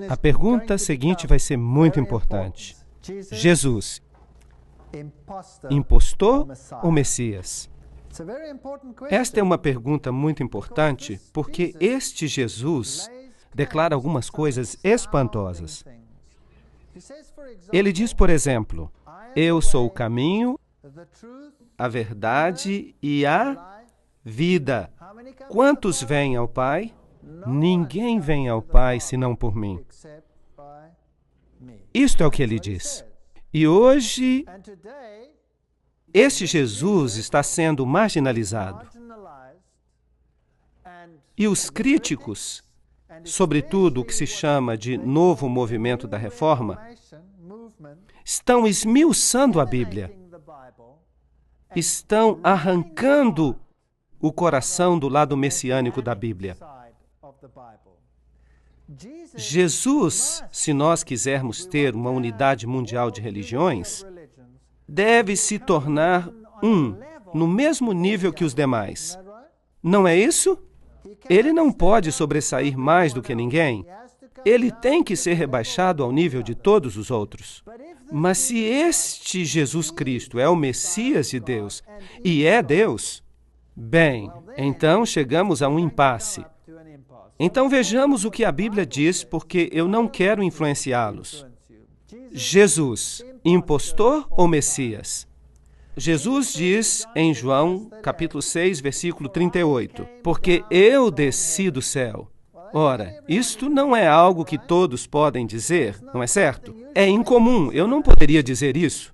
A pergunta seguinte vai ser muito importante. Jesus, impostor ou Messias? Esta é uma pergunta muito importante porque este Jesus declara algumas coisas espantosas. Ele diz, por exemplo, eu sou o caminho, a verdade e a vida. Quantos vêm ao Pai? Ninguém vem ao Pai senão por mim. Isto é o que ele diz. E hoje, este Jesus está sendo marginalizado. E os críticos, sobretudo o que se chama de novo movimento da reforma, estão esmiuçando a Bíblia. Estão arrancando o coração do lado messiânico da Bíblia. Jesus, se nós quisermos ter uma unidade mundial de religiões, deve se tornar no mesmo nível que os demais. Não é isso? Ele não pode sobressair mais do que ninguém. Ele tem que ser rebaixado ao nível de todos os outros. Mas se este Jesus Cristo é o Messias de Deus e é Deus, bem, então chegamos a um impasse. Então vejamos o que a Bíblia diz, porque eu não quero influenciá-los. Jesus, impostor ou Messias? Jesus diz em João, capítulo 6, versículo 38, porque eu desci do céu. Ora, isto não é algo que todos podem dizer, não é certo? É incomum, eu não poderia dizer isso.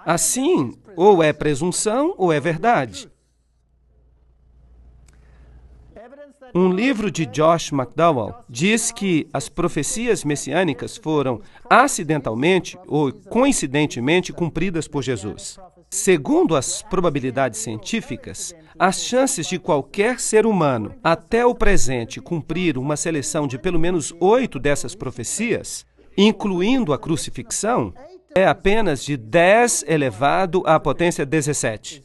Assim, ou é presunção ou é verdade. Um livro de Josh McDowell diz que as profecias messiânicas foram acidentalmente ou coincidentemente cumpridas por Jesus. Segundo as probabilidades científicas, as chances de qualquer ser humano, até o presente, cumprir uma seleção de pelo menos 8 dessas profecias, incluindo a crucifixão, é apenas de 10 elevado à potência 17.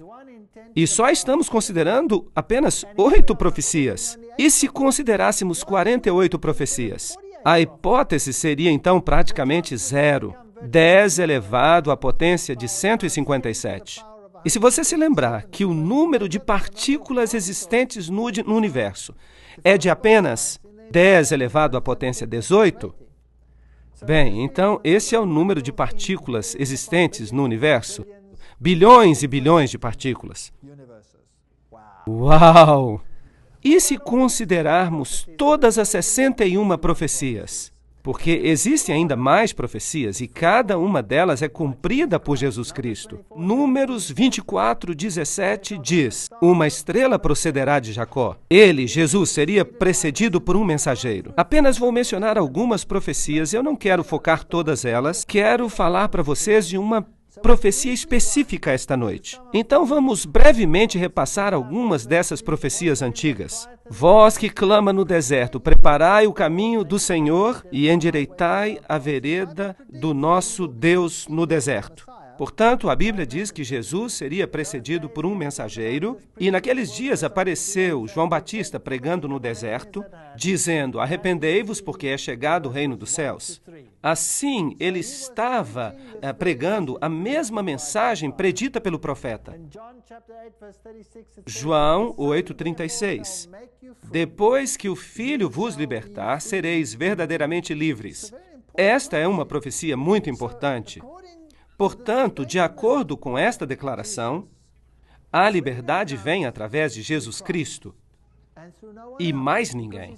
E só estamos considerando apenas 8 profecias. E se considerássemos 48 profecias? A hipótese seria então praticamente zero. 10 elevado à potência de 157. E se você se lembrar que o número de partículas existentes no universo é de apenas 10 elevado à potência 18, bem, então esse é o número de partículas existentes no universo. Bilhões e bilhões de partículas. Uau! E se considerarmos todas as 61 profecias? Porque existem ainda mais profecias e cada uma delas é cumprida por Jesus Cristo. Números 24, 17 diz, uma estrela procederá de Jacó. Ele, Jesus, seria precedido por um mensageiro. Apenas vou mencionar algumas profecias, eu não quero focar todas elas, quero falar para vocês de uma profecia específica esta noite. Então vamos brevemente repassar algumas dessas profecias antigas. Vós que clama no deserto, preparai o caminho do Senhor e endireitai a vereda do nosso Deus no deserto. Portanto, a Bíblia diz que Jesus seria precedido por um mensageiro, e naqueles dias apareceu João Batista pregando no deserto, dizendo, arrependei-vos porque é chegado o reino dos céus. Assim, ele estava pregando a mesma mensagem predita pelo profeta. João 8,36. Depois que o Filho vos libertar, sereis verdadeiramente livres. Esta é uma profecia muito importante. Portanto, de acordo com esta declaração, a liberdade vem através de Jesus Cristo e mais ninguém.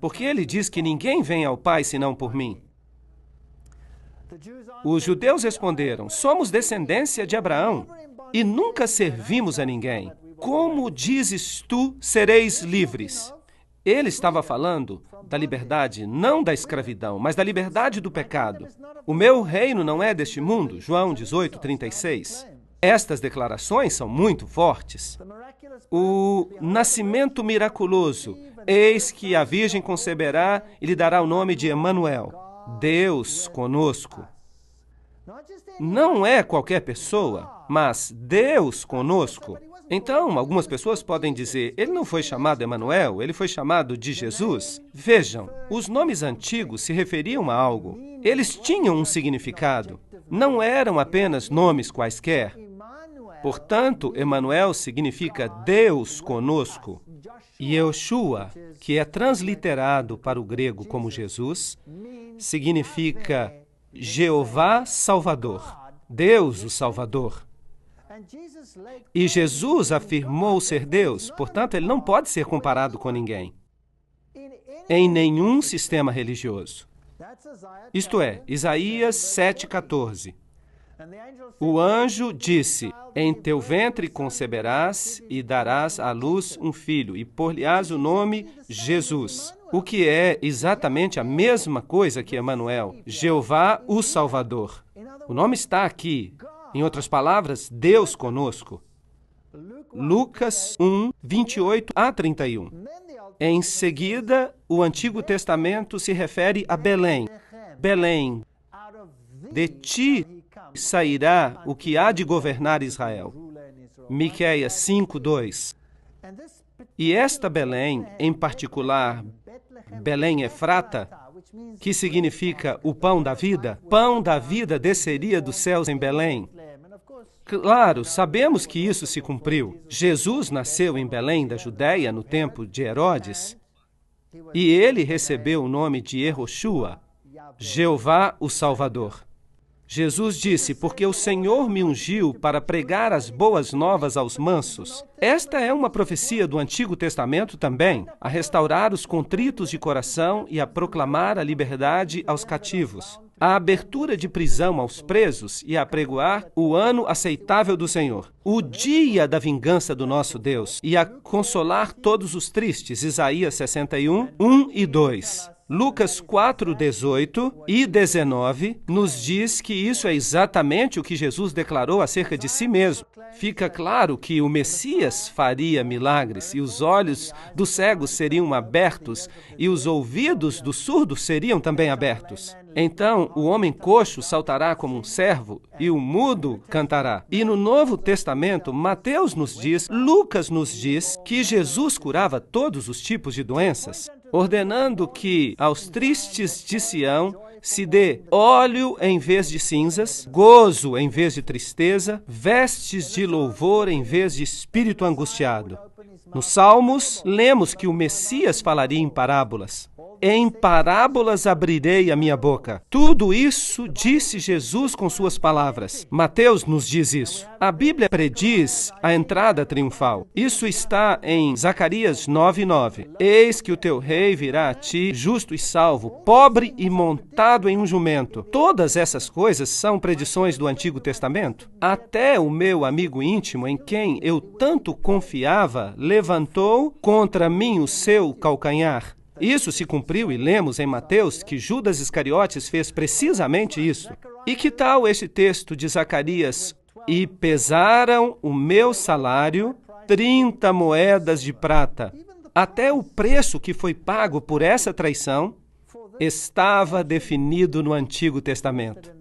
Porque ele diz que ninguém vem ao Pai senão por mim. Os judeus responderam, somos descendência de Abraão e nunca servimos a ninguém. Como dizes tu, sereis livres? Ele estava falando da liberdade, não da escravidão, mas da liberdade do pecado. O meu reino não é deste mundo, João 18:36. Estas declarações são muito fortes. O nascimento miraculoso, eis que a Virgem conceberá e lhe dará o nome de Emanuel, Deus conosco. Não é qualquer pessoa, mas Deus conosco. Então, algumas pessoas podem dizer, ele não foi chamado Emanuel, ele foi chamado de Jesus. Vejam, os nomes antigos se referiam a algo. Eles tinham um significado. Não eram apenas nomes quaisquer. Portanto, Emanuel significa Deus conosco. E Yeshua, que é transliterado para o grego como Jesus, significa Jeová Salvador, Deus o Salvador. E Jesus afirmou ser Deus, portanto, ele não pode ser comparado com ninguém, em nenhum sistema religioso. Isto é, Isaías 7,14. O anjo disse, em teu ventre conceberás e darás à luz um filho, e por-lhe-ás o nome Jesus, o que é exatamente a mesma coisa que Emanuel, Jeová o Salvador. O nome está aqui. Em outras palavras, Deus conosco. Lucas 1, 28 a 31. Em seguida, o Antigo Testamento se refere a Belém. Belém, de ti sairá o que há de governar Israel. Miqueias 5, 2. E esta Belém, em particular, Belém Efrata, que significa o pão da vida desceria dos céus em Belém. Claro, sabemos que isso se cumpriu. Jesus nasceu em Belém da Judéia no tempo de Herodes, e ele recebeu o nome de Yehoshua, Jeová o Salvador. Jesus disse, porque o Senhor me ungiu para pregar as boas novas aos mansos. Esta é uma profecia do Antigo Testamento também, a restaurar os contritos de coração e a proclamar a liberdade aos cativos, a abertura de prisão aos presos e a apregoar o ano aceitável do Senhor, o dia da vingança do nosso Deus, e a consolar todos os tristes. Isaías 61, 1 e 2. Lucas 4, 18 e 19 nos diz que isso é exatamente o que Jesus declarou acerca de si mesmo. Fica claro que o Messias faria milagres, e os olhos dos cegos seriam abertos, e os ouvidos dos surdos seriam também abertos. Então, o homem coxo saltará como um servo, e o mudo cantará. E no Novo Testamento, Mateus nos diz, Lucas nos diz, que Jesus curava todos os tipos de doenças, ordenando que aos tristes de Sião se dê óleo em vez de cinzas, gozo em vez de tristeza, vestes de louvor em vez de espírito angustiado. Nos Salmos, lemos que o Messias falaria em parábolas. Em parábolas abrirei a minha boca. Tudo isso disse Jesus com suas palavras. Mateus nos diz isso. A Bíblia prediz a entrada triunfal. Isso está em Zacarias 9:9. Eis que o teu rei virá a ti, justo e salvo, pobre e montado em um jumento. Todas essas coisas são predições do Antigo Testamento. Até o meu amigo íntimo, em quem eu tanto confiava, levantou contra mim o seu calcanhar. Isso se cumpriu e lemos em Mateus que Judas Iscariotes fez precisamente isso. E que tal este texto de Zacarias? E pesaram o meu salário 30 moedas de prata. Até o preço que foi pago por essa traição estava definido no Antigo Testamento.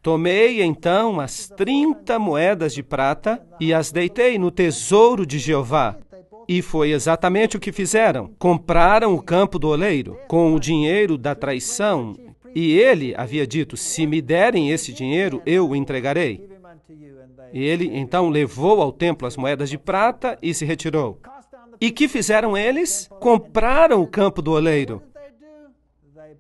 Tomei então as 30 moedas de prata e as deitei no tesouro de Jeová. E foi exatamente o que fizeram. Compraram o campo do oleiro com o dinheiro da traição. E ele havia dito, se me derem esse dinheiro, eu o entregarei. E ele então levou ao templo as moedas de prata e se retirou. E que fizeram eles? Compraram o campo do oleiro.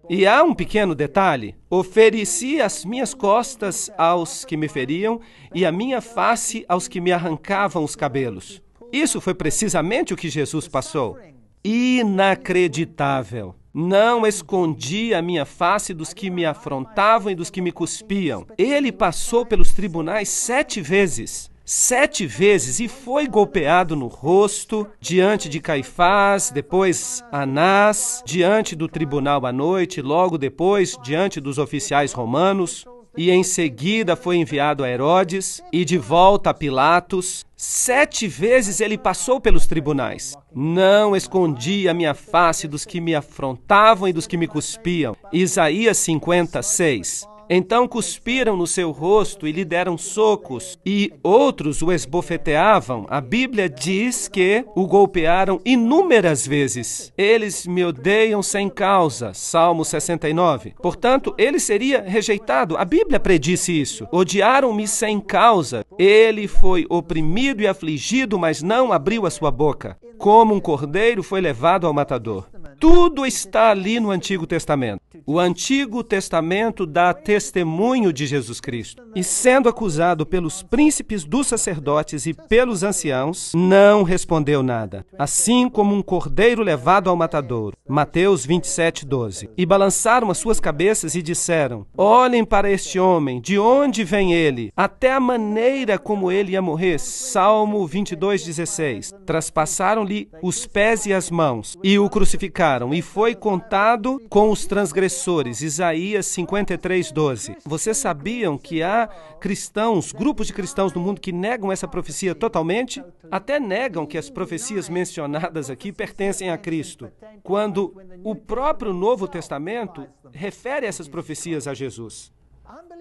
E há um pequeno detalhe. Ofereci as minhas costas aos que me feriam e a minha face aos que me arrancavam os cabelos. Isso foi precisamente o que Jesus passou. Inacreditável. Não escondi a minha face dos que me afrontavam e dos que me cuspiam. Ele passou pelos tribunais 7 vezes. 7 vezes, e foi golpeado no rosto, diante de Caifás, depois Anás, diante do tribunal à noite, logo depois, diante dos oficiais romanos. E em seguida foi enviado a Herodes e de volta a Pilatos. 7 vezes ele passou pelos tribunais. Não escondi a minha face dos que me afrontavam e dos que me cuspiam. Isaías 56. Então cuspiram no seu rosto e lhe deram socos, e outros o esbofeteavam. A Bíblia diz que o golpearam inúmeras vezes. Eles me odeiam sem causa. Salmo 69. Portanto, ele seria rejeitado. A Bíblia predisse isso. Odiaram-me sem causa. Ele foi oprimido e afligido, mas não abriu a sua boca. Como um cordeiro foi levado ao matador. Tudo está ali no Antigo Testamento. O Antigo Testamento dá testemunho de Jesus Cristo. E sendo acusado pelos príncipes dos sacerdotes e pelos anciãos, não respondeu nada. Assim como um cordeiro levado ao matadouro. Mateus 27:12. E balançaram as suas cabeças e disseram: olhem para este homem, de onde vem ele? Até a maneira como ele ia morrer. Salmo 22:16. Traspassaram-lhe os pés e as mãos e o crucificaram. E foi contado com os transgressores. Isaías 53:12. Vocês sabiam que há cristãos, grupos de cristãos no mundo que negam essa profecia totalmente? Até negam que as profecias mencionadas aqui pertencem a Cristo, quando o próprio Novo Testamento refere essas profecias a Jesus.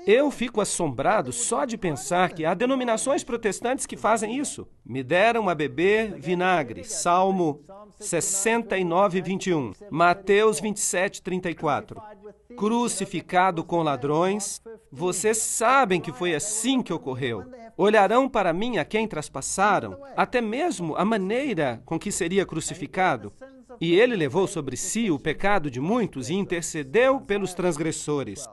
Eu fico assombrado só de pensar que há denominações protestantes que fazem isso. Me deram a beber vinagre. Salmo 69:21. Mateus 27:34. Crucificado com ladrões. Vocês sabem que foi assim que ocorreu. Olharão para mim a quem traspassaram, até mesmo a maneira com que seria crucificado. E ele levou sobre si o pecado de muitos e intercedeu pelos transgressores.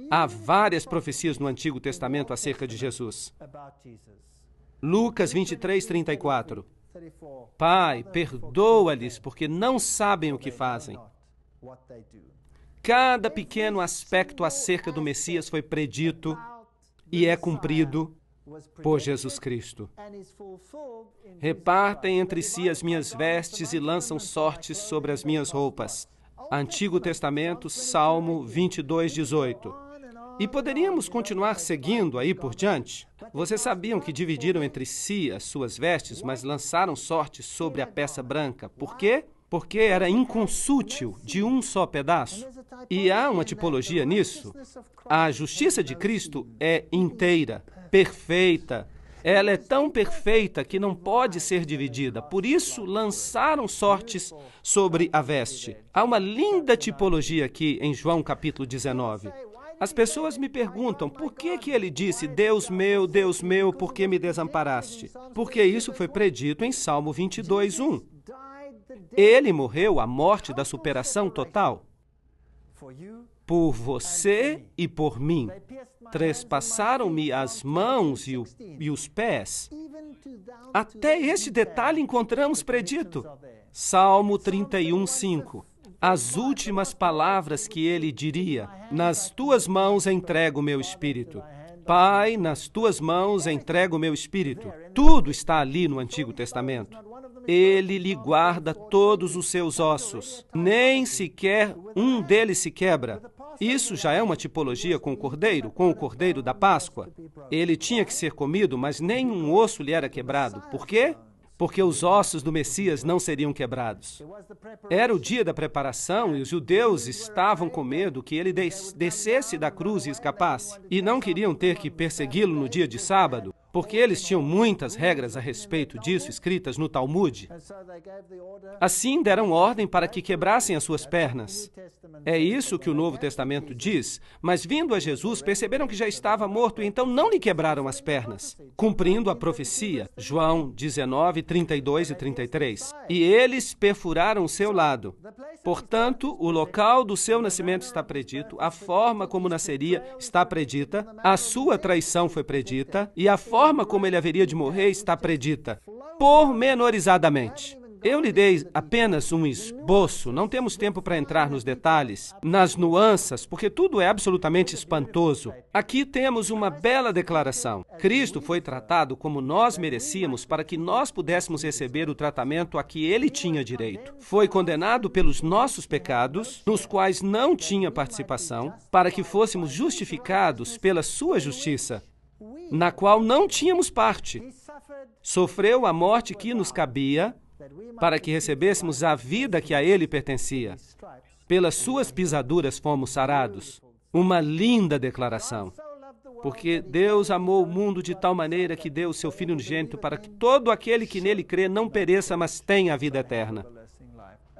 Há várias profecias no Antigo Testamento acerca de Jesus. Lucas 23:34. Pai, perdoa-lhes, porque não sabem o que fazem. Cada pequeno aspecto acerca do Messias foi predito e é cumprido por Jesus Cristo. Repartem entre si as minhas vestes e lançam sortes sobre as minhas roupas. Antigo Testamento, Salmo 22:18. E poderíamos continuar seguindo aí por diante? Vocês sabiam que dividiram entre si as suas vestes, mas lançaram sortes sobre a peça branca. Por quê? Porque era inconsútil, de um só pedaço. E há uma tipologia nisso. A justiça de Cristo é inteira, perfeita. Ela é tão perfeita que não pode ser dividida. Por isso, lançaram sortes sobre a veste. Há uma linda tipologia aqui em João capítulo 19. As pessoas me perguntam, por que ele disse, Deus meu, por que me desamparaste? Porque isso foi predito em Salmo 22:1. Ele morreu a morte da superação total. Por você e por mim. Trespassaram-me as mãos e os pés. Até este detalhe encontramos predito. Salmo 31:5. As últimas palavras que ele diria: nas tuas mãos entrego o meu espírito. Pai, nas tuas mãos entrego o meu espírito. Tudo está ali no Antigo Testamento. Ele lhe guarda todos os seus ossos. Nem sequer um deles se quebra. Isso já é uma tipologia com o cordeiro da Páscoa. Ele tinha que ser comido, mas nenhum osso lhe era quebrado. Por quê? Porque os ossos do Messias não seriam quebrados. Era o dia da preparação e os judeus estavam com medo que ele descesse da cruz e escapasse. E não queriam ter que persegui-lo no dia de sábado, porque eles tinham muitas regras a respeito disso escritas no Talmud. Assim deram ordem para que quebrassem as suas pernas. É isso que o Novo Testamento diz, mas vindo a Jesus, perceberam que já estava morto e então não lhe quebraram as pernas, cumprindo a profecia, João 19:32 e 33. E eles perfuraram o seu lado. Portanto, o local do seu nascimento está predito, a forma como nasceria está predita, a sua traição foi predita e a forma como ele haveria de morrer está predita, pormenorizadamente. Eu lhe dei apenas um esboço, não temos tempo para entrar nos detalhes, nas nuances, porque tudo é absolutamente espantoso. Aqui temos uma bela declaração. Cristo foi tratado como nós merecíamos para que nós pudéssemos receber o tratamento a que ele tinha direito. Foi condenado pelos nossos pecados, nos quais não tinha participação, para que fôssemos justificados pela sua justiça, na qual não tínhamos parte. Sofreu a morte que nos cabia, para que recebêssemos a vida que a ele pertencia. Pelas suas pisaduras fomos sarados. Uma linda declaração. Porque Deus amou o mundo de tal maneira que deu o seu Filho unigênito para que todo aquele que nele crê não pereça, mas tenha a vida eterna.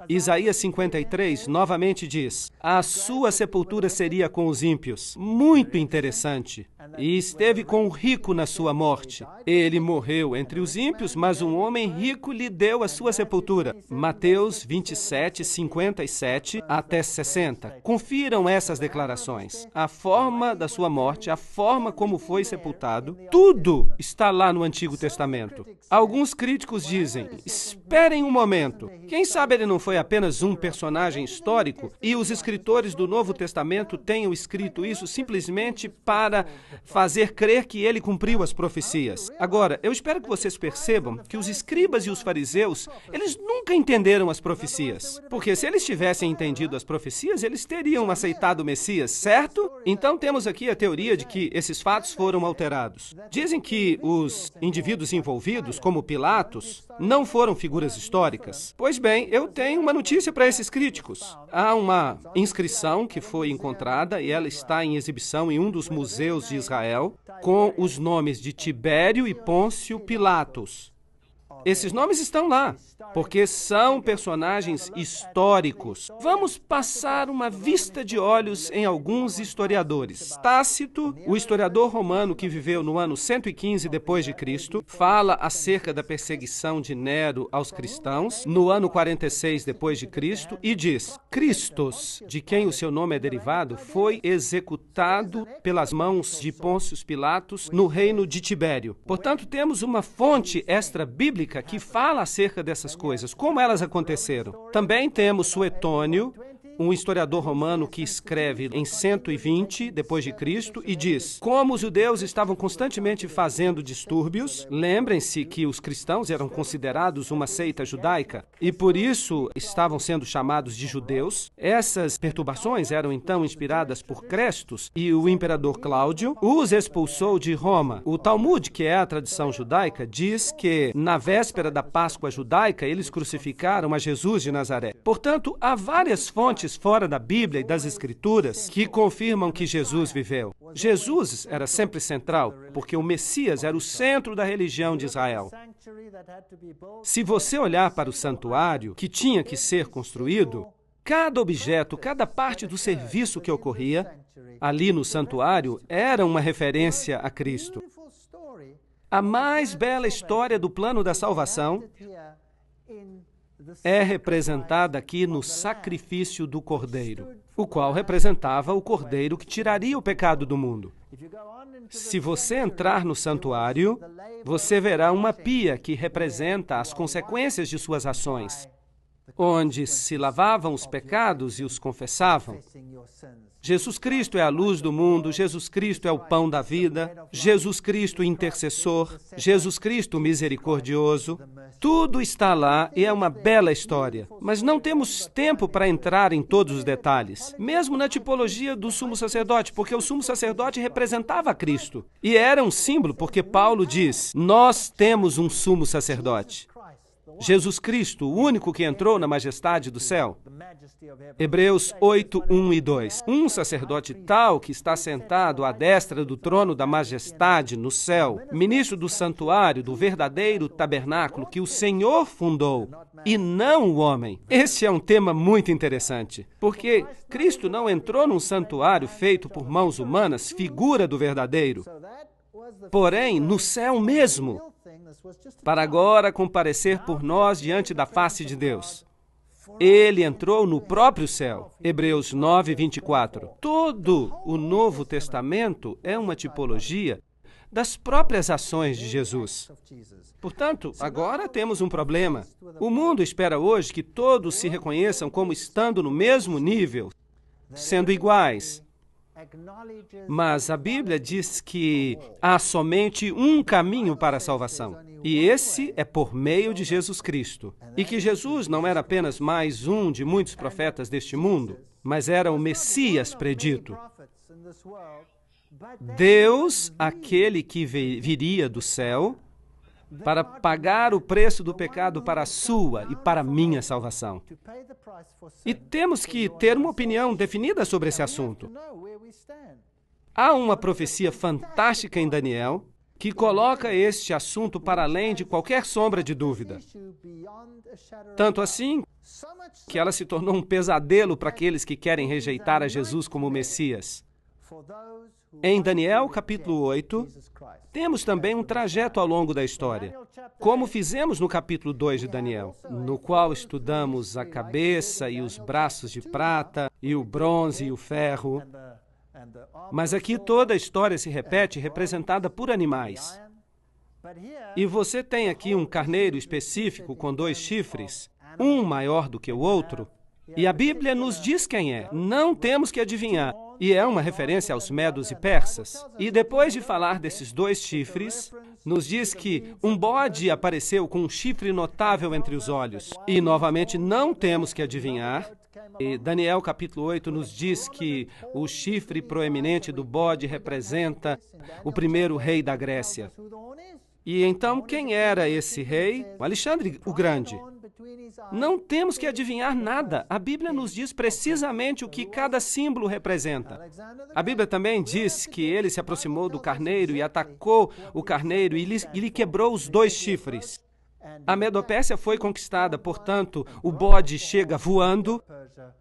Isaías 53 novamente diz: a sua sepultura seria com os ímpios. Muito interessante. E esteve com o rico na sua morte. Ele morreu entre os ímpios, mas um homem rico lhe deu a sua sepultura. Mateus 27, 57 até 60. Confiram essas declarações. A forma da sua morte, a forma como foi sepultado, tudo está lá no Antigo Testamento. Alguns críticos dizem: esperem um momento. Quem sabe ele não foi apenas um personagem histórico e os escritores do Novo Testamento tenham escrito isso simplesmente para fazer crer que ele cumpriu as profecias. Agora, eu espero que vocês percebam que os escribas e os fariseus, eles nunca entenderam as profecias. Porque se eles tivessem entendido as profecias, eles teriam aceitado o Messias, certo? Então temos aqui a teoria de que esses fatos foram alterados. Dizem que os indivíduos envolvidos, como Pilatos, não foram figuras históricas. Pois bem, eu tenho uma notícia para esses críticos. Há uma inscrição que foi encontrada e ela está em exibição em um dos museus de Israel com os nomes de Tibério e Pôncio Pilatos. Esses nomes estão lá, porque são personagens históricos. Vamos passar uma vista de olhos em alguns historiadores. Tácito, o historiador romano que viveu no ano 115 depois de Cristo, fala acerca da perseguição de Nero aos cristãos no ano 46 depois de Cristo e diz: Cristos, de quem o seu nome é derivado, foi executado pelas mãos de Pôncio Pilatos no reino de Tibério. Portanto, temos uma fonte extra-bíblica que fala acerca dessas coisas, como elas aconteceram. Também temos Suetônio, um historiador romano que escreve em 120 depois de Cristo e diz: como os judeus estavam constantemente fazendo distúrbios, lembrem-se que os cristãos eram considerados uma seita judaica e por isso estavam sendo chamados de judeus. Essas perturbações eram então inspiradas por Crestus e o imperador Cláudio os expulsou de Roma. O Talmud, que é a tradição judaica, diz que na véspera da Páscoa judaica eles crucificaram a Jesus de Nazaré. Portanto, há várias fontes fora da Bíblia e das Escrituras que confirmam que Jesus viveu. Jesus era sempre central, porque o Messias era o centro da religião de Israel. Se você olhar para o santuário que tinha que ser construído, cada objeto, cada parte do serviço que ocorria ali no santuário era uma referência a Cristo. A mais bela história do plano da salvação é representada aqui no sacrifício do Cordeiro, o qual representava o Cordeiro que tiraria o pecado do mundo. Se você entrar no santuário, você verá uma pia que representa as consequências de suas ações, onde se lavavam os pecados e os confessavam. Jesus Cristo é a luz do mundo, Jesus Cristo é o pão da vida, Jesus Cristo intercessor, Jesus Cristo misericordioso. Tudo está lá e é uma bela história, mas não temos tempo para entrar em todos os detalhes, mesmo na tipologia do sumo sacerdote, porque o sumo sacerdote representava Cristo e era um símbolo, porque Paulo diz: nós temos um sumo sacerdote. Jesus Cristo, o único que entrou na majestade do céu. Hebreus 8, 1 e 2. Um sacerdote tal que está sentado à destra do trono da majestade no céu, ministro do santuário, do verdadeiro tabernáculo que o Senhor fundou, e não o homem. Esse é um tema muito interessante, porque Cristo não entrou num santuário feito por mãos humanas, figura do verdadeiro, porém no céu mesmo, para agora comparecer por nós diante da face de Deus. Ele entrou no próprio céu. Hebreus 9, 24. Todo o Novo Testamento é uma tipologia das próprias ações de Jesus. Portanto, agora temos um problema. O mundo espera hoje que todos se reconheçam como estando no mesmo nível, sendo iguais. Mas a Bíblia diz que há somente um caminho para a salvação, e esse é por meio de Jesus Cristo. E que Jesus não era apenas mais um de muitos profetas deste mundo, mas era o Messias predito. Deus, aquele que viria do céu, para pagar o preço do pecado para a sua e para a minha salvação. E temos que ter uma opinião definida sobre esse assunto. Há uma profecia fantástica em Daniel que coloca este assunto para além de qualquer sombra de dúvida. Tanto assim que ela se tornou um pesadelo para aqueles que querem rejeitar a Jesus como Messias. Em Daniel, capítulo 8, temos também um trajeto ao longo da história, como fizemos no capítulo 2 de Daniel, no qual estudamos a cabeça e os braços de prata, e o bronze e o ferro. Mas aqui toda a história se repete, representada por animais. E você tem aqui um carneiro específico com 2 chifres, um maior do que o outro, e a Bíblia nos diz quem é. Não temos que adivinhar. E é uma referência aos medos e persas. E depois de falar desses 2 chifres, nos diz que um bode apareceu com um chifre notável entre os olhos. E, novamente, não temos que adivinhar. E Daniel, capítulo 8, nos diz que o chifre proeminente do bode representa o primeiro rei da Grécia. E então, quem era esse rei? O Alexandre o Grande. Não temos que adivinhar nada. A Bíblia nos diz precisamente o que cada símbolo representa. A Bíblia também diz que ele se aproximou do carneiro e atacou o carneiro e lhe quebrou os 2 chifres. A Medopérsia foi conquistada, portanto, o bode chega voando,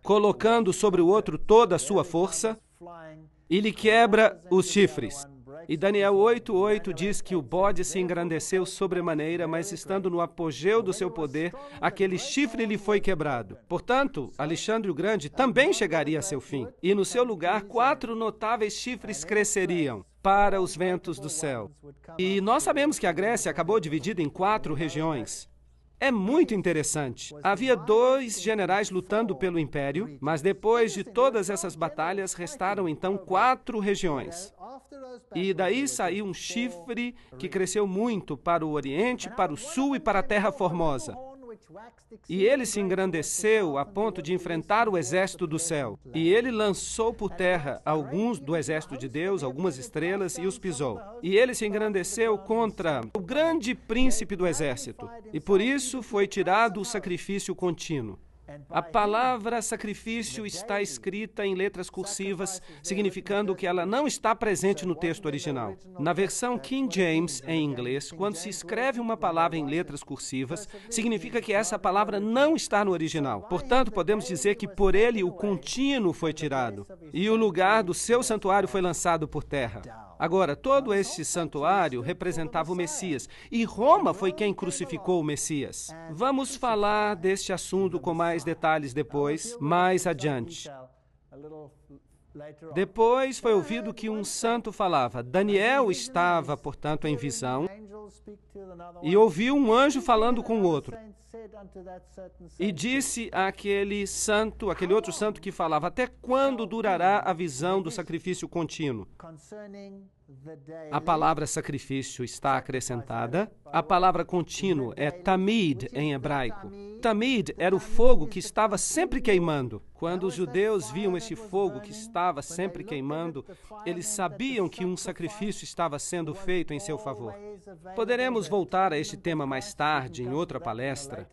colocando sobre o outro toda a sua força e lhe quebra os chifres. E Daniel 8:8 diz que o bode se engrandeceu sobremaneira, mas estando no apogeu do seu poder, aquele chifre lhe foi quebrado. Portanto, Alexandre o Grande também chegaria a seu fim. E no seu lugar, 4 notáveis chifres cresceriam para os ventos do céu. E nós sabemos que a Grécia acabou dividida em 4 regiões. É muito interessante. Havia 2 generais lutando pelo império, mas depois de todas essas batalhas, restaram então 4 regiões. E daí saiu um chifre que cresceu muito para o Oriente, para o Sul e para a Terra Formosa. E ele se engrandeceu a ponto de enfrentar o exército do céu. E ele lançou por terra alguns do exército de Deus, algumas estrelas, e os pisou. E ele se engrandeceu contra o grande príncipe do exército. E por isso foi tirado o sacrifício contínuo. A palavra sacrifício está escrita em letras cursivas, significando que ela não está presente no texto original. Na versão King James, em inglês, quando se escreve uma palavra em letras cursivas, significa que essa palavra não está no original. Portanto, podemos dizer que por ele o contínuo foi tirado, e o lugar do seu santuário foi lançado por terra. Agora, todo este santuário representava o Messias, e Roma foi quem crucificou o Messias. Vamos falar deste assunto com mais detalhes depois, mais adiante. Depois foi ouvido que um santo falava. Daniel estava, portanto, em visão, e ouviu um anjo falando com o outro. E disse àquele santo, aquele outro santo que falava, até quando durará a visão do sacrifício contínuo? A palavra sacrifício está acrescentada. A palavra contínuo é tamid em hebraico. Tamid era o fogo que estava sempre queimando. Quando os judeus viam esse fogo que estava sempre queimando, eles sabiam que um sacrifício estava sendo feito em seu favor. Poderemos voltar a este tema mais tarde, em outra palestra.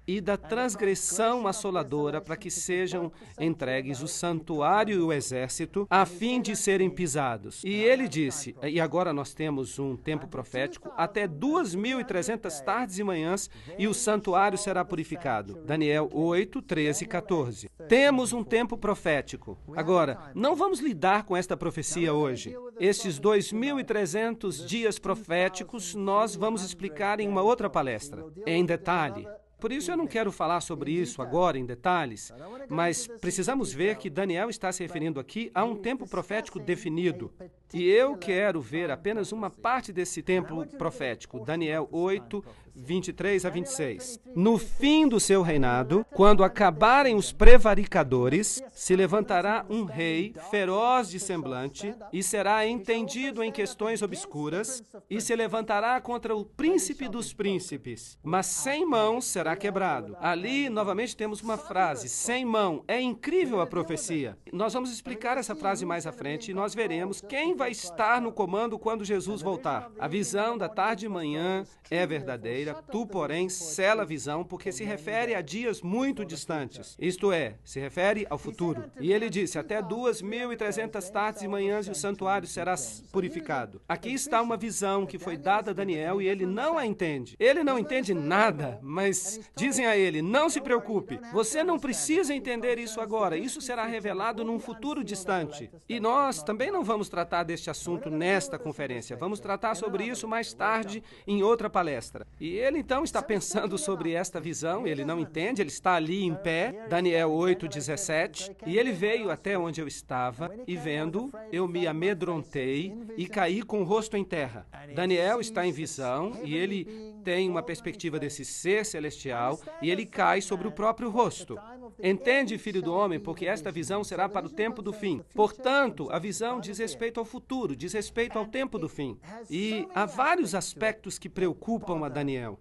E da transgressão assoladora para que sejam entregues o santuário e o exército, a fim de serem pisados. E ele disse, e agora nós temos um tempo profético, até 2.300 tardes e manhãs, e o santuário será purificado. Daniel 8, 13 e 14. Temos um tempo profético. Agora, não vamos lidar com esta profecia hoje. Estes 2.300 dias proféticos nós vamos explicar em uma outra palestra, em detalhe. Por isso eu não quero falar sobre isso agora em detalhes, mas precisamos ver que Daniel está se referindo aqui a um tempo profético definido. E eu quero ver apenas uma parte desse tempo profético, Daniel 8, 23 a 26. No fim do seu reinado, quando acabarem os prevaricadores, se levantará um rei feroz de semblante e será entendido em questões obscuras e se levantará contra o príncipe dos príncipes, mas sem mãos será quebrado. Ali, novamente, temos uma frase, sem mão. É incrível a profecia. Nós vamos explicar essa frase mais à frente e nós veremos quem vai estar no comando quando Jesus voltar. A visão da tarde e manhã é verdadeira, tu, porém, sela a visão, porque se refere a dias muito distantes. Isto é, se refere ao futuro. E ele disse, até 2.300 tardes e manhãs e o santuário será purificado. Aqui está uma visão que foi dada a Daniel e ele não a entende. Ele não entende nada, mas dizem a ele, não se preocupe, você não precisa entender isso agora, isso será revelado num futuro distante. E nós também não vamos tratar deste assunto nesta conferência, vamos tratar sobre isso mais tarde em outra palestra. E ele então está pensando sobre esta visão, ele não entende, ele está ali em pé, Daniel 8:17, e ele veio até onde eu estava e vendo, eu me amedrontei e caí com o rosto em terra. Daniel está em visão e ele tem uma perspectiva desse ser celestial e ele cai sobre o próprio rosto. Entende, filho do homem, porque esta visão será para o tempo do fim. Portanto, a visão diz respeito ao futuro, diz respeito ao tempo do fim. E há vários aspectos que preocupam a Daniel.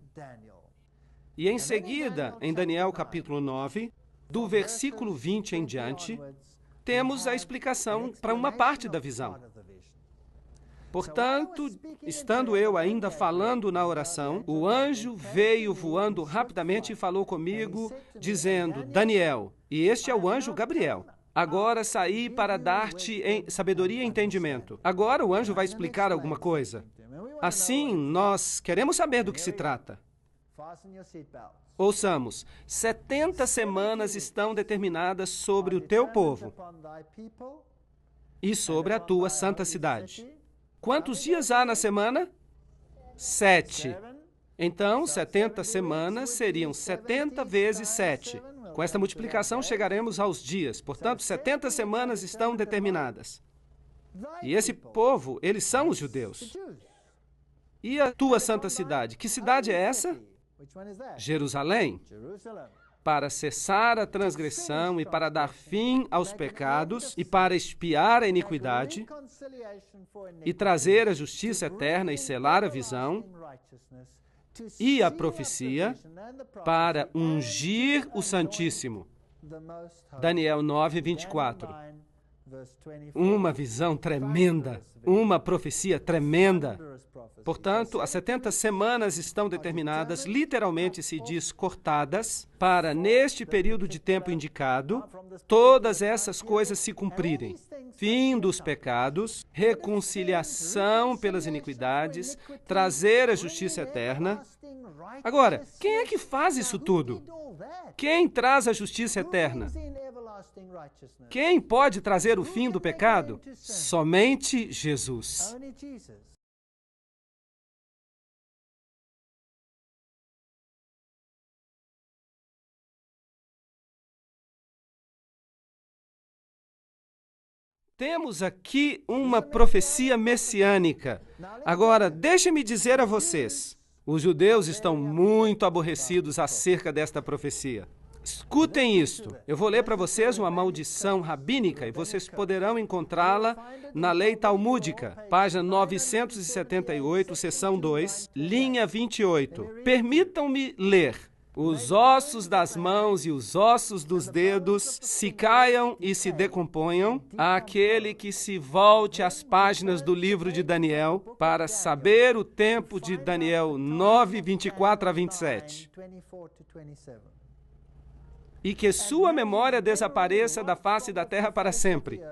E em seguida, em Daniel capítulo 9, do versículo 20 em diante, temos a explicação para uma parte da visão. Portanto, estando eu ainda falando na oração, o anjo veio voando rapidamente e falou comigo, dizendo, Daniel, e este é o anjo Gabriel, agora saí para dar-te sabedoria e entendimento. Agora o anjo vai explicar alguma coisa. Assim, nós queremos saber do que se trata. Ouçamos, 70 semanas estão determinadas sobre o teu povo e sobre a tua santa cidade. Quantos dias há na semana? 7. Então, 70 semanas seriam 70 vezes 7. Com esta multiplicação, chegaremos aos dias. Portanto, 70 semanas estão determinadas. E esse povo, eles são os judeus. E a tua santa cidade? Que cidade é essa? Jerusalém. Para cessar a transgressão e para dar fim aos pecados e para expiar a iniquidade e trazer a justiça eterna e selar a visão e a profecia para ungir o Santíssimo. Daniel 9:24. Uma visão tremenda, uma profecia tremenda. Portanto, as 70 semanas estão determinadas, literalmente se diz cortadas, para, neste período de tempo indicado, todas essas coisas se cumprirem. Fim dos pecados, reconciliação pelas iniquidades, trazer a justiça eterna. Agora, quem é que faz isso tudo? Quem traz a justiça eterna? Quem pode trazer o fim do pecado? Somente Jesus. Temos aqui uma profecia messiânica. Agora, deixe-me dizer a vocês, os judeus estão muito aborrecidos acerca desta profecia. Escutem isto. Eu vou ler para vocês uma maldição rabínica e vocês poderão encontrá-la na lei talmúdica, página 978, seção 2, linha 28. Permitam-me ler. Os ossos das mãos e os ossos dos dedos se caiam e se decomponham, àquele que se volte às páginas do livro de Daniel para saber o tempo de Daniel 9, 24 a 27. E que sua memória desapareça da face da terra para sempre.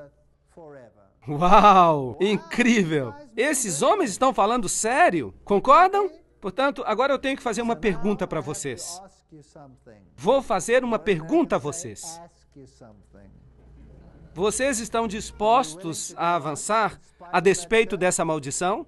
Uau! Incrível! Esses homens estão falando sério? Concordam? Portanto, agora eu tenho que fazer uma pergunta para vocês. Vou fazer uma pergunta a vocês. Vocês estão dispostos a avançar a despeito dessa maldição?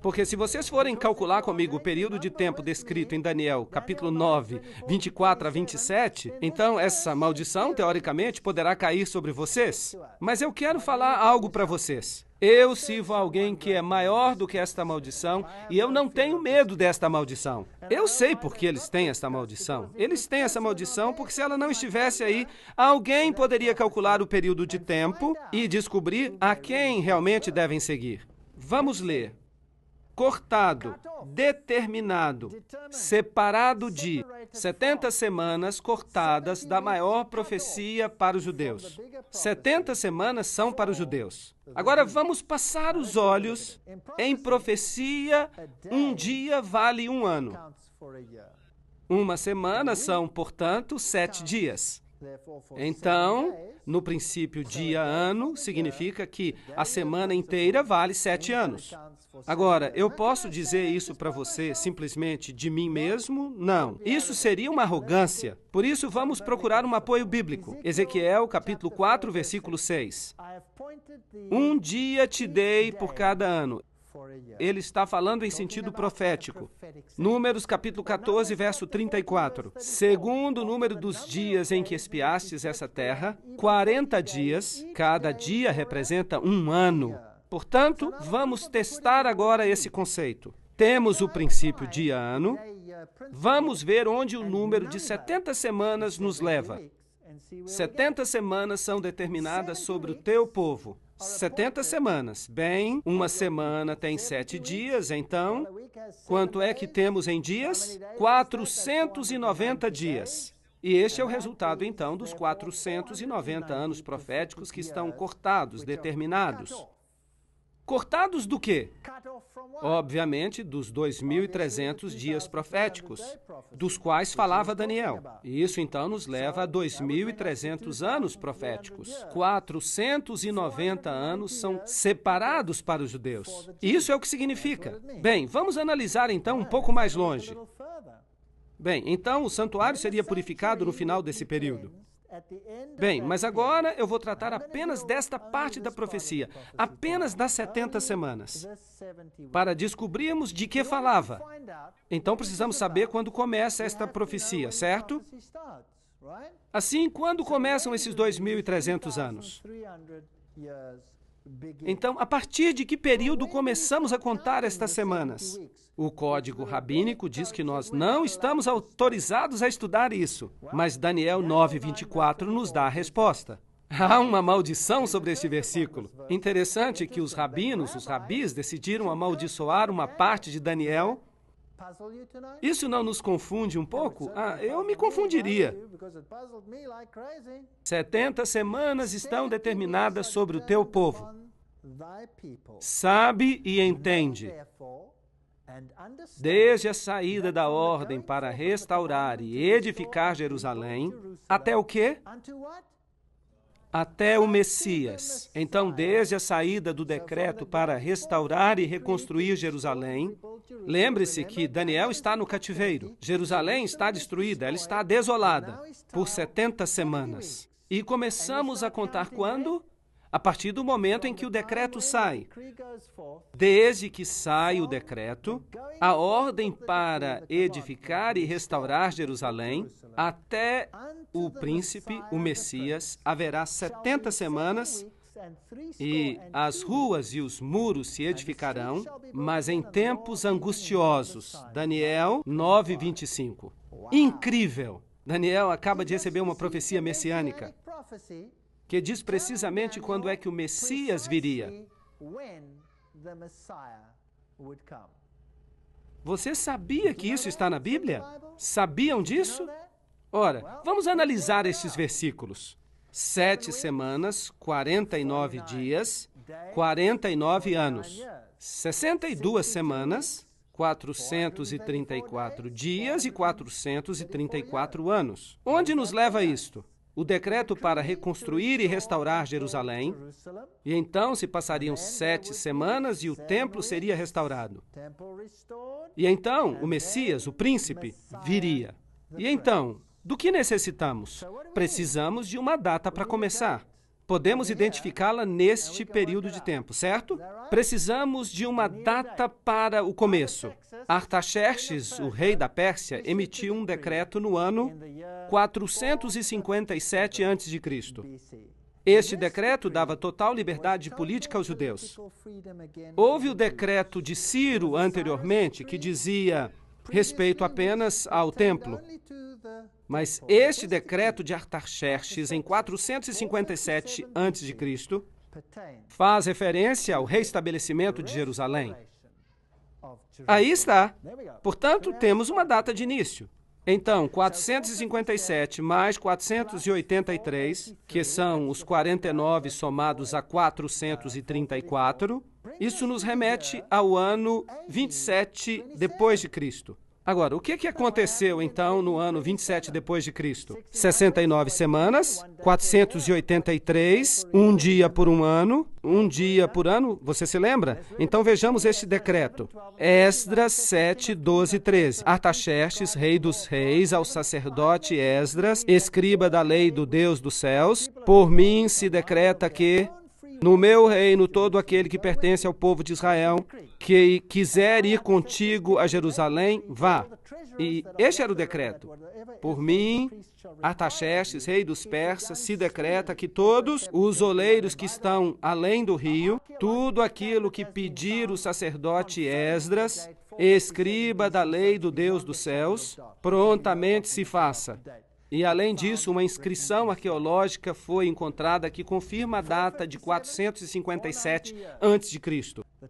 Porque se vocês forem calcular comigo o período de tempo descrito em Daniel, capítulo 9, 24 a 27, então essa maldição, teoricamente, poderá cair sobre vocês. Mas eu quero falar algo para vocês. Eu sirvo a alguém que é maior do que esta maldição e eu não tenho medo desta maldição. Eu sei por que eles têm esta maldição. Eles têm essa maldição porque se ela não estivesse aí, alguém poderia calcular o período de tempo e descobrir a quem realmente devem seguir. Vamos ler. cortado, determinado, separado de 70 semanas cortadas da maior profecia para os judeus. 70 semanas são para os judeus. Agora vamos passar os olhos em profecia, um dia vale um ano. Uma semana são, portanto, 7 dias. Então, no princípio, dia-ano significa que a semana inteira vale 7 anos. Agora, eu posso dizer isso para você simplesmente de mim mesmo? Não. Isso seria uma arrogância. Por isso, vamos procurar um apoio bíblico. Ezequiel, capítulo 4, versículo 6. Um dia te dei por cada ano. Ele está falando em sentido profético. Números, capítulo 14, verso 34. Segundo o número dos dias em que espiastes essa terra, 40 dias, cada dia representa um ano. Portanto, vamos testar agora esse conceito. Temos o princípio dia-ano. Vamos ver onde o número de 70 semanas nos leva. 70 semanas são determinadas sobre o teu povo. 70 semanas. Bem, uma semana tem 7 dias, então, quanto é que temos em dias? 490 dias. E este é o resultado, então, dos 490 anos proféticos que estão cortados, determinados. Cortados do quê? Obviamente, dos 2.300 dias proféticos, dos quais falava Daniel. E isso, então, nos leva a 2.300 anos proféticos. 490 anos são separados para os judeus. Isso é o que significa. Bem, vamos analisar, então, um pouco mais longe. Bem, então, o santuário seria purificado no final desse período. Bem, mas agora eu vou tratar apenas desta parte da profecia, apenas das 70 semanas, para descobrirmos de que falava. Então precisamos saber quando começa esta profecia, certo? Assim, quando começam esses 2.300 anos? Então, a partir de que período começamos a contar estas semanas? O código rabínico diz que nós não estamos autorizados a estudar isso, mas Daniel 9:24 nos dá a resposta. Há uma maldição sobre este versículo. Interessante que os rabis decidiram amaldiçoar uma parte de Daniel. Isso não nos confunde um pouco? Eu me confundiria. 70 semanas estão determinadas sobre o teu povo. Sabe e entende. Desde a saída da ordem para restaurar e edificar Jerusalém, até o quê? Até o Messias. Então, desde a saída do decreto para restaurar e reconstruir Jerusalém, lembre-se que Daniel está no cativeiro. Jerusalém está destruída, ela está desolada por 70 semanas. E começamos a contar quando? A partir do momento em que o decreto sai. Desde que sai o decreto, a ordem para edificar e restaurar Jerusalém, até o príncipe, o Messias, haverá 70 semanas e as ruas e os muros se edificarão, mas em tempos angustiosos. Daniel 9:25. Incrível! Daniel acaba de receber uma profecia messiânica que diz precisamente quando é que o Messias viria. Você sabia que isso está na Bíblia? Sabiam disso? Ora, vamos analisar estes versículos. 7 semanas, 49 dias, 49 anos. 62 semanas, 434 dias e 434 anos. Onde nos leva isto? O decreto para reconstruir e restaurar Jerusalém, e então se passariam 7 semanas e o templo seria restaurado. E então o Messias, o príncipe, viria. E então, do que necessitamos? Precisamos de uma data para começar. Podemos identificá-la neste período de tempo, certo? Precisamos de uma data para o começo. Artaxerxes, o rei da Pérsia, emitiu um decreto no ano 457 a.C. Este decreto dava total liberdade política aos judeus. Houve o decreto de Ciro anteriormente, que dizia respeito apenas ao templo. Mas este decreto de Artaxerxes, em 457 a.C., faz referência ao restabelecimento de Jerusalém. Aí está. Portanto, temos uma data de início. Então, 457 mais 483, que são os 49 somados a 434, isso nos remete ao ano 27 depois de Cristo. Agora, o que aconteceu, então, no ano 27 depois de Cristo? 69 semanas, 483, um dia por um ano, você se lembra? Então, vejamos este decreto. Esdras 7, 12, 13. Artaxerxes, rei dos reis, ao sacerdote Esdras, escriba da lei do Deus dos céus, por mim se decreta que, no meu reino, todo aquele que pertence ao povo de Israel, que quiser ir contigo a Jerusalém, vá. E este era o decreto. Por mim, Artaxerxes, rei dos persas, se decreta que todos os oleiros que estão além do rio, tudo aquilo que pedir o sacerdote Esdras, escriba da lei do Deus dos céus, prontamente se faça. E, além disso, uma inscrição arqueológica foi encontrada que confirma a data de 457 a.C.,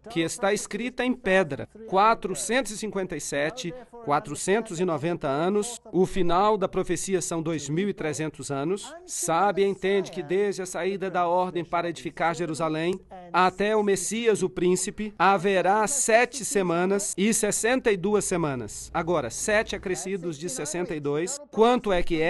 que está escrita em pedra. 457, 490 anos, o final da profecia são 2.300 anos. Sabe e entende que desde a saída da ordem para edificar Jerusalém até o Messias, o príncipe, haverá 7 semanas e 62 semanas. Agora, 7 acrescidos de 62, quanto é que é?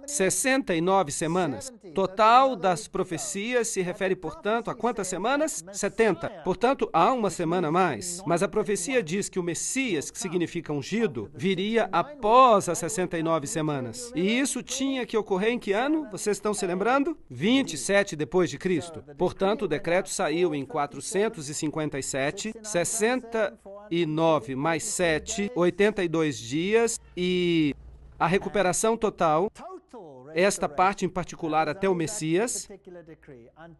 69 semanas. Total das profecias se refere, portanto, a quantas semanas? 70. Portanto, há uma semana a mais. Mas a profecia diz que o Messias, que significa ungido, viria após as 69 semanas. E isso tinha que ocorrer em que ano? Vocês estão se lembrando? 27 depois de Cristo. Portanto, o decreto saiu em 457, 69 mais 7, 82 dias e a recuperação total, esta parte em particular até o Messias,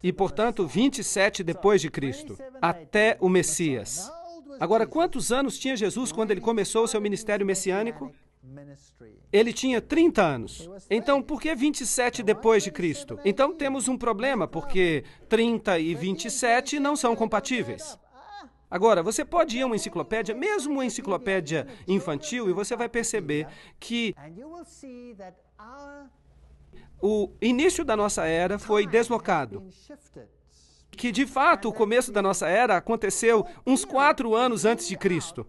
e, portanto, 27 depois de Cristo, até o Messias. Agora, quantos anos tinha Jesus quando ele começou o seu ministério messiânico? Ele tinha 30 anos. Então, por que 27 depois de Cristo? Então, temos um problema, porque 30 e 27 não são compatíveis. Agora, você pode ir a uma enciclopédia, mesmo uma enciclopédia infantil, e você vai perceber que o início da nossa era foi deslocado. Que, de fato, o começo da nossa era aconteceu uns 4 anos antes de Cristo.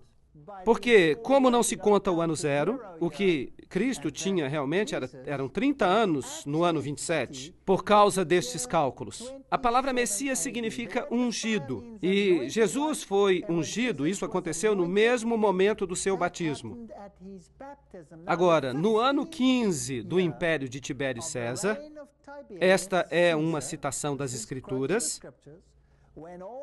Porque, como não se conta o ano zero, o que Cristo tinha realmente eram 30 anos no ano 27, por causa destes cálculos. A palavra Messias significa ungido, e Jesus foi ungido, isso aconteceu no mesmo momento do seu batismo. Agora, no ano 15 do Império de Tibério César, esta é uma citação das Escrituras,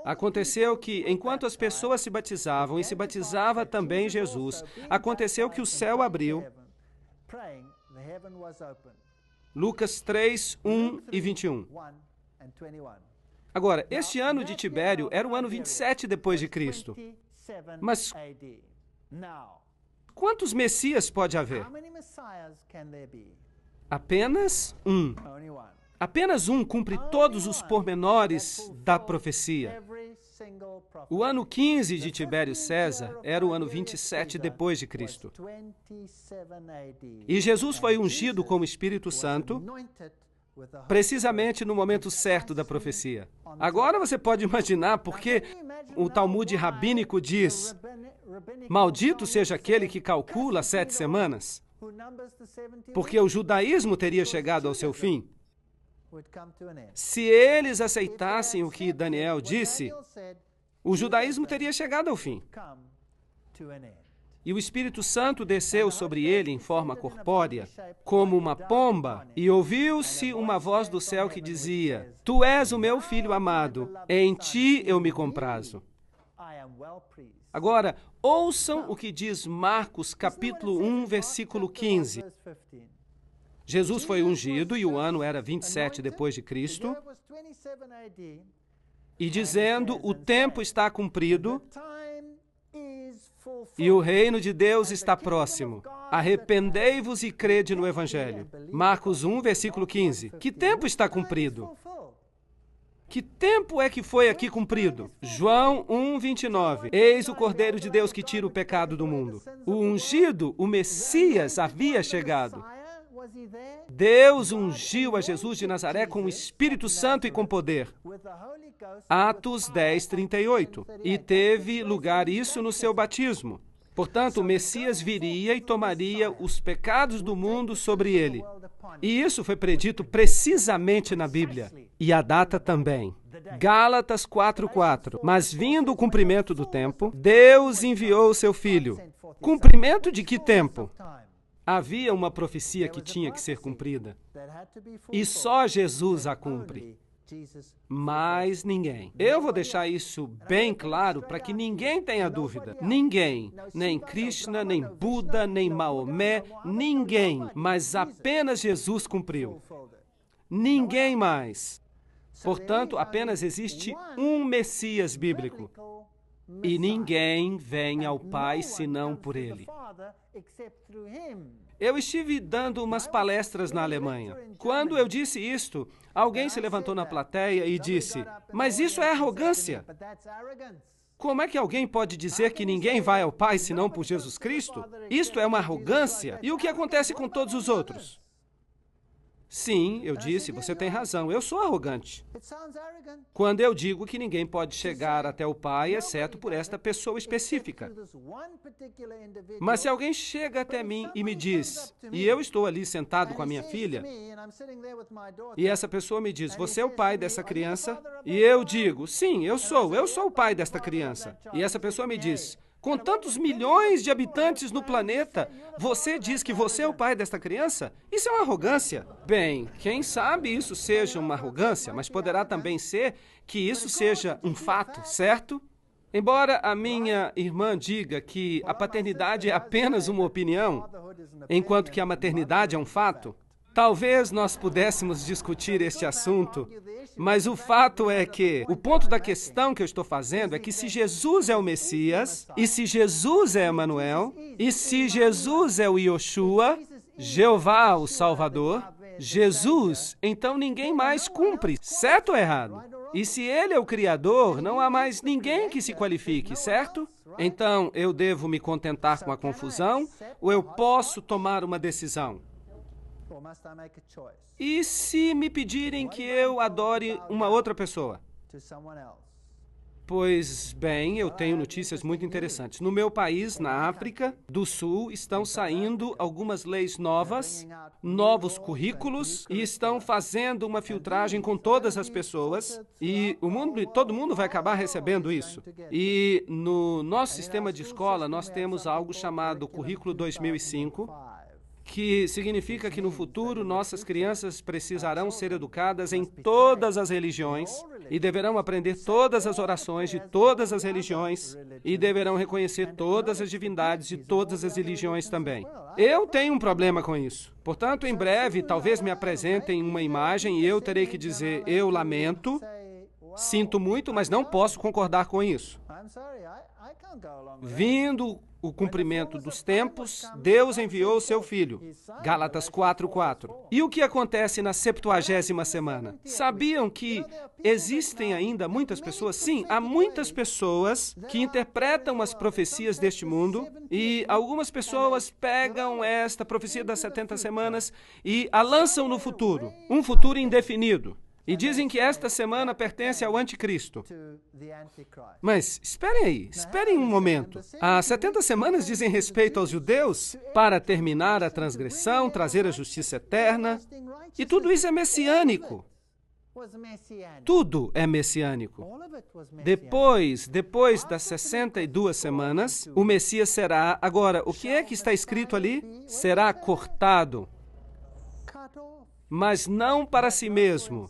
aconteceu que, enquanto as pessoas se batizavam, e se batizava também Jesus, aconteceu que o céu abriu. Lucas 3, 1 e 21. Agora, este ano de Tibério era o ano 27 depois de Cristo. Mas quantos Messias pode haver? Apenas um. Apenas um cumpre todos os pormenores da profecia. O ano 15 de Tibério César era o ano 27 depois de Cristo. E Jesus foi ungido com o Espírito Santo precisamente no momento certo da profecia. Agora você pode imaginar por que o Talmud rabínico diz: maldito seja aquele que calcula 7 semanas, porque o judaísmo teria chegado ao seu fim. Se eles aceitassem o que Daniel disse, o judaísmo teria chegado ao fim. E o Espírito Santo desceu sobre ele em forma corpórea, como uma pomba, e ouviu-se uma voz do céu que dizia: Tu és o meu filho amado, em ti eu me comprazo. Agora, ouçam o que diz Marcos, capítulo 1, versículo 15. Jesus foi ungido e o ano era 27 depois de Cristo, e dizendo: o tempo está cumprido e o reino de Deus está próximo. Arrependei-vos e crede no Evangelho. Marcos 1, versículo 15. Que tempo está cumprido? Que tempo é que foi aqui cumprido? João 1:29. Eis o Cordeiro de Deus que tira o pecado do mundo. O ungido, o Messias, havia chegado. Deus ungiu a Jesus de Nazaré com o Espírito Santo e com poder. Atos 10:38. E teve lugar isso no seu batismo. Portanto, o Messias viria e tomaria os pecados do mundo sobre ele. E isso foi predito precisamente na Bíblia. E a data também. Gálatas 4:4. Mas vindo o cumprimento do tempo, Deus enviou o seu Filho. Cumprimento de que tempo? Havia uma profecia que tinha que ser cumprida. E só Jesus a cumpre. Mais ninguém. Eu vou deixar isso bem claro para que ninguém tenha dúvida. Ninguém. Nem Krishna, nem Buda, nem Maomé, ninguém. Mas apenas Jesus cumpriu. Ninguém mais. Portanto, apenas existe um Messias bíblico. E ninguém vem ao Pai senão por ele. Eu estive dando umas palestras na Alemanha. Quando eu disse isto, alguém se levantou na plateia e disse: mas isso é arrogância. Como é que alguém pode dizer que ninguém vai ao Pai senão por Jesus Cristo? Isto é uma arrogância. E o que acontece com todos os outros? Sim, eu disse, você tem razão, eu sou arrogante. Quando eu digo que ninguém pode chegar até o Pai, exceto por esta pessoa específica. Mas se alguém chega até mim e me diz, e eu estou ali sentado com a minha filha, e essa pessoa me diz, você é o pai dessa criança? E eu digo, sim, eu sou o pai desta criança. E essa pessoa me diz, com tantos milhões de habitantes no planeta, você diz que você é o pai desta criança? Isso é uma arrogância. Bem, quem sabe isso seja uma arrogância, mas poderá também ser que isso seja um fato, certo? Embora a minha irmã diga que a paternidade é apenas uma opinião, enquanto que a maternidade é um fato, talvez nós pudéssemos discutir este assunto, mas o fato é que o ponto da questão que eu estou fazendo é que se Jesus é o Messias, e se Jesus é Emanuel, e se Jesus é o Yoshua, Jeová, o Salvador, Jesus, então ninguém mais cumpre, certo ou errado? E se ele é o Criador, não há mais ninguém que se qualifique, certo? Então, eu devo me contentar com a confusão, ou eu posso tomar uma decisão? E se me pedirem que eu adore uma outra pessoa? Pois bem, eu tenho notícias muito interessantes. No meu país, na África do Sul, estão saindo algumas leis novas, novos currículos, e estão fazendo uma filtragem com todas as pessoas, e todo mundo vai acabar recebendo isso. E no nosso sistema de escola, nós temos algo chamado Currículo 2005, que significa que no futuro nossas crianças precisarão ser educadas em todas as religiões e deverão aprender todas as orações de todas as religiões e deverão reconhecer todas as divindades de todas as religiões também. Eu tenho um problema com isso. Portanto, em breve, talvez me apresentem uma imagem e eu terei que dizer, eu lamento, sinto muito, mas não posso concordar com isso. Vindo o cumprimento dos tempos, Deus enviou o seu Filho. Gálatas 4:4. E o que acontece na 70ª semana? Sabiam que existem ainda muitas pessoas? Sim, há muitas pessoas que interpretam as profecias deste mundo e algumas pessoas pegam esta profecia das 70 semanas e a lançam no futuro, um futuro indefinido. E dizem que esta semana pertence ao anticristo. Mas esperem um momento. As 70 semanas dizem respeito aos judeus para terminar a transgressão, trazer a justiça eterna. E tudo isso é messiânico. Tudo é messiânico. Depois das 62 semanas, o Messias será... Agora, o que é que está escrito ali? Será cortado. Mas não para si mesmo.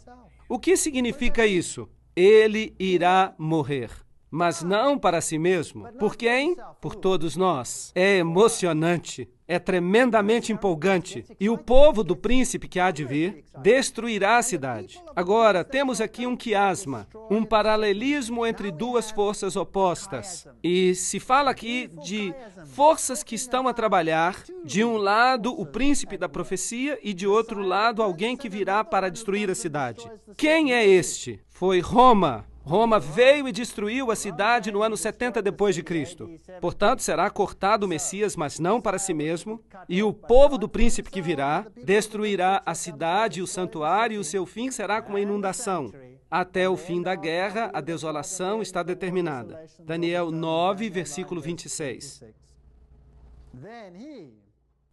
O que significa isso? Ele irá morrer, mas não para si mesmo. Por quem? Por todos nós. É emocionante. É tremendamente empolgante. E o povo do príncipe que há de vir destruirá a cidade. Agora, temos aqui um quiasma, um paralelismo entre duas forças opostas. E se fala aqui de forças que estão a trabalhar, de um lado o príncipe da profecia e de outro lado alguém que virá para destruir a cidade. Quem é este? Foi Roma. Roma veio e destruiu a cidade no ano 70 depois de Cristo. Portanto, será cortado o Messias, mas não para si mesmo, e o povo do príncipe que virá destruirá a cidade e o santuário, e o seu fim será com a inundação. Até o fim da guerra, a desolação está determinada. Daniel 9, versículo 26.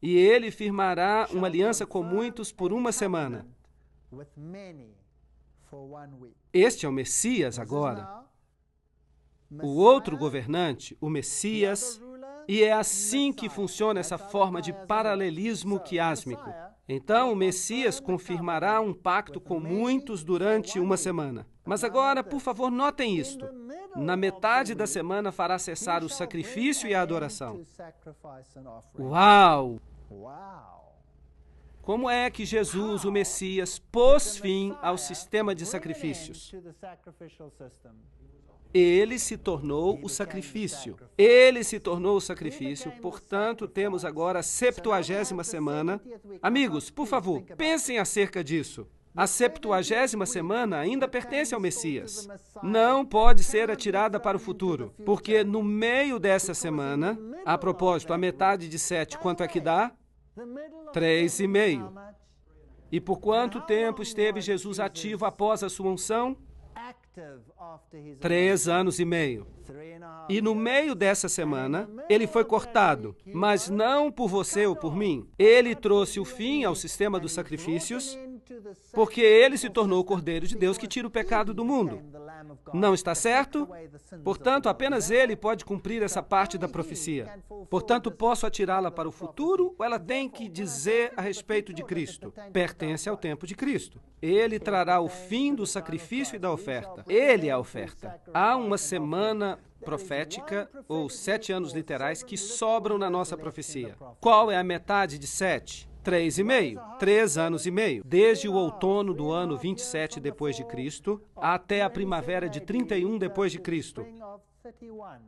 E ele firmará uma aliança com muitos por uma semana. Este é o Messias agora. O outro governante, o Messias, e é assim que funciona essa forma de paralelismo quiásmico. Então, o Messias confirmará um pacto com muitos durante uma semana. Mas agora, por favor, notem isto. Na metade da semana fará cessar o sacrifício e a adoração. Uau! Como é que Jesus, o Messias, pôs fim ao sistema de sacrifícios? Ele se tornou o sacrifício. Ele se tornou o sacrifício, portanto, temos agora a 70ª semana. Amigos, por favor, pensem acerca disso. A 70ª semana ainda pertence ao Messias. Não pode ser atirada para o futuro, porque no meio dessa semana, a propósito, a metade de 7, quanto é que dá? 3,5. E por quanto tempo esteve Jesus ativo após a sua unção? 3 anos e meio. E no meio dessa semana, ele foi cortado, mas não por você ou por mim. Ele trouxe o fim ao sistema dos sacrifícios, porque ele se tornou o Cordeiro de Deus que tira o pecado do mundo. Não está certo? Portanto, apenas ele pode cumprir essa parte da profecia. Portanto, posso atirá-la para o futuro ou ela tem que dizer a respeito de Cristo? Pertence ao tempo de Cristo. Ele trará o fim do sacrifício e da oferta. Ele é a oferta. Há uma semana profética, ou 7 anos literais, que sobram na nossa profecia. Qual é a metade de 7? 3,5, 3 anos e meio, desde o outono do ano 27 depois de Cristo até a primavera de 31 depois de Cristo.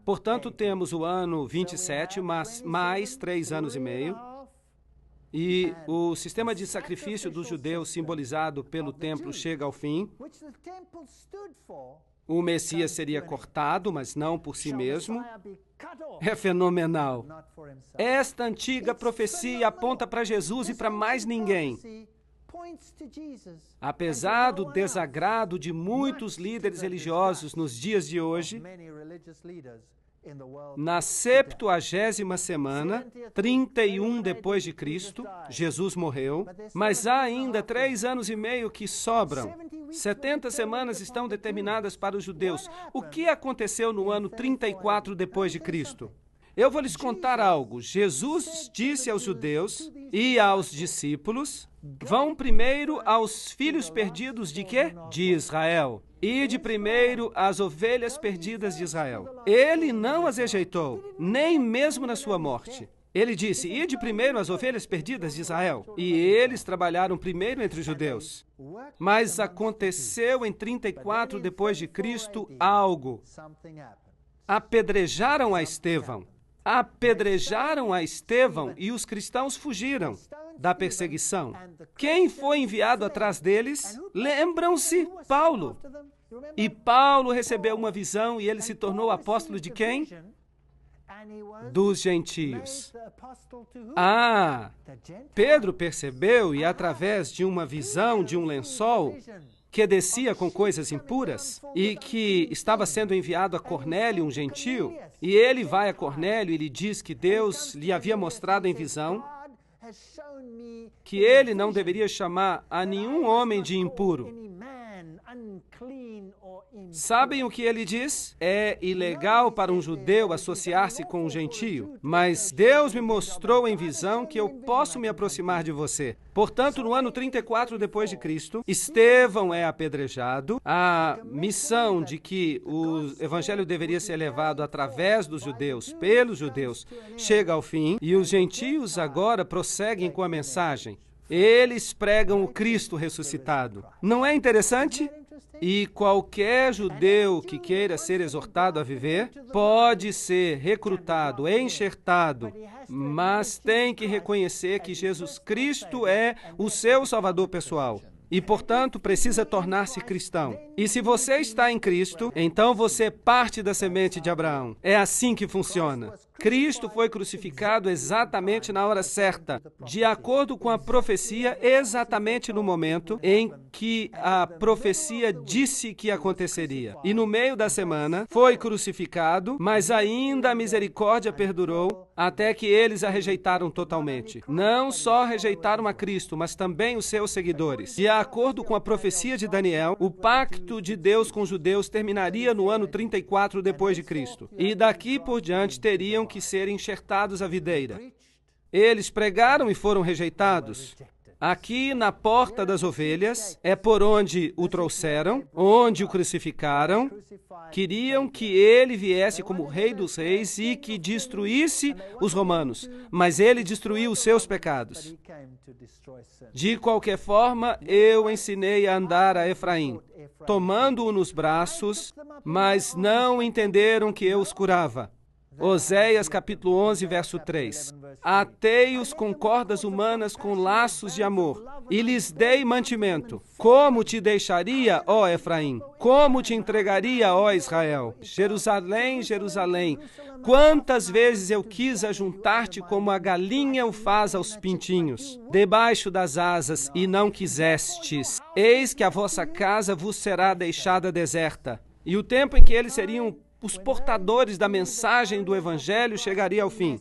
Portanto, temos o ano 27 mais 3 anos e meio, e o sistema de sacrifício dos judeus simbolizado pelo templo chega ao fim. O Messias seria cortado, mas não por si mesmo. É fenomenal. Esta antiga profecia aponta para Jesus e para mais ninguém. Apesar do desagrado de muitos líderes religiosos nos dias de hoje, na 70ª semana, 31 depois de Cristo, Jesus morreu, mas há ainda 3 anos e meio que sobram. 70 semanas estão determinadas para os judeus. O que aconteceu no ano 34 depois de Cristo? Eu vou lhes contar algo. Jesus disse aos judeus e aos discípulos: vão primeiro aos filhos perdidos de quê? De Israel. Ide primeiro às ovelhas perdidas de Israel. Ele não as rejeitou, nem mesmo na sua morte. Ele disse: ide primeiro às ovelhas perdidas de Israel. E eles trabalharam primeiro entre os judeus. Mas aconteceu em 34 depois de Cristo algo. Apedrejaram a Estevão. Apedrejaram a Estevão e os cristãos fugiram da perseguição. Quem foi enviado atrás deles? Lembram-se? Paulo. E Paulo recebeu uma visão e ele se tornou apóstolo de quem? Dos gentios. Pedro percebeu e através de uma visão de um lençol que descia com coisas impuras e que estava sendo enviado a Cornélio, um gentio, e ele vai a Cornélio e lhe diz que Deus lhe havia mostrado em visão que ele não deveria chamar a nenhum homem de impuro. Sabem o que ele diz? É ilegal para um judeu associar-se com um gentio, mas Deus me mostrou em visão que eu posso me aproximar de você. Portanto, no ano 34 depois de Cristo, Estevão é apedrejado. A missão de que o evangelho deveria ser levado através dos judeus, pelos judeus, chega ao fim, e os gentios agora prosseguem com a mensagem. Eles pregam o Cristo ressuscitado. Não é interessante? E qualquer judeu que queira ser exortado a viver pode ser recrutado, enxertado, mas tem que reconhecer que Jesus Cristo é o seu Salvador pessoal. E, portanto, precisa tornar-se cristão. E se você está em Cristo, então você é parte da semente de Abraão. É assim que funciona. Cristo foi crucificado exatamente na hora certa, de acordo com a profecia, exatamente no momento em que a profecia disse que aconteceria. E no meio da semana, foi crucificado, mas ainda a misericórdia perdurou até que eles a rejeitaram totalmente. Não só rejeitaram a Cristo, mas também os seus seguidores. De acordo com a profecia de Daniel, o pacto de Deus com os judeus terminaria no ano 34 depois de Cristo. E daqui por diante teriam que ser enxertados à videira. Eles pregaram e foram rejeitados. Aqui na porta das ovelhas é por onde o trouxeram, onde o crucificaram. Queriam que ele viesse como Rei dos Reis e que destruísse os romanos, mas ele destruiu os seus pecados. De qualquer forma, eu ensinei a andar a Efraim, tomando-o nos braços, mas não entenderam que eu os curava. Oséias capítulo 11, verso 3. Atei-os com cordas humanas com laços de amor, e lhes dei mantimento. Como te deixaria, ó Efraim? Como te entregaria, ó Israel? Jerusalém, Jerusalém, quantas vezes eu quis ajuntar-te como a galinha o faz aos pintinhos, debaixo das asas, e não quisestes. Eis que a vossa casa vos será deixada deserta, e o tempo em que eles seriam os portadores da mensagem do Evangelho chegaria ao fim.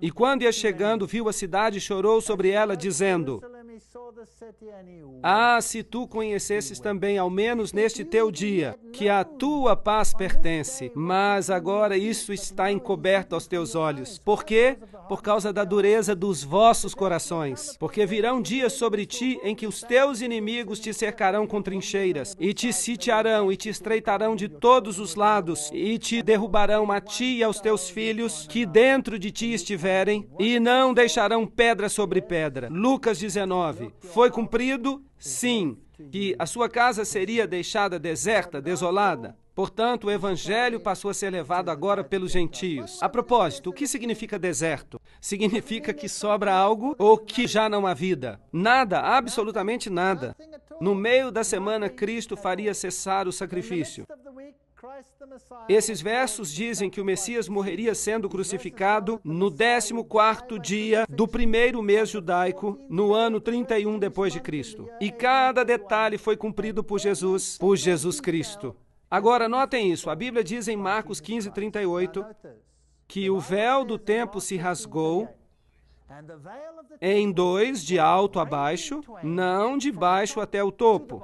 E quando ia chegando, viu a cidade e chorou sobre ela, dizendo: Ah, se tu conhecesses também, ao menos neste teu dia, que a tua paz pertence, mas agora isso está encoberto aos teus olhos. Por quê? Por causa da dureza dos vossos corações. Porque virão dias sobre ti em que os teus inimigos te cercarão com trincheiras, e te sitiarão, e te estreitarão de todos os lados, e te derrubarão a ti e aos teus filhos, que dentro de ti estiverem, e não deixarão pedra sobre pedra. Lucas 19. Foi cumprido? Sim, que a sua casa seria deixada deserta, desolada. Portanto, o evangelho passou a ser levado agora pelos gentios. A propósito, o que significa deserto? Significa que sobra algo ou que já não há vida? Nada, absolutamente nada. No meio da semana, Cristo faria cessar o sacrifício. Esses versos dizem que o Messias morreria sendo crucificado no 14º dia do primeiro mês judaico, no ano 31 depois de Cristo. E cada detalhe foi cumprido por Jesus Cristo. Agora, notem isso. A Bíblia diz em Marcos 15:38 que o véu do templo se rasgou em dois, de alto a baixo, não de baixo até o topo.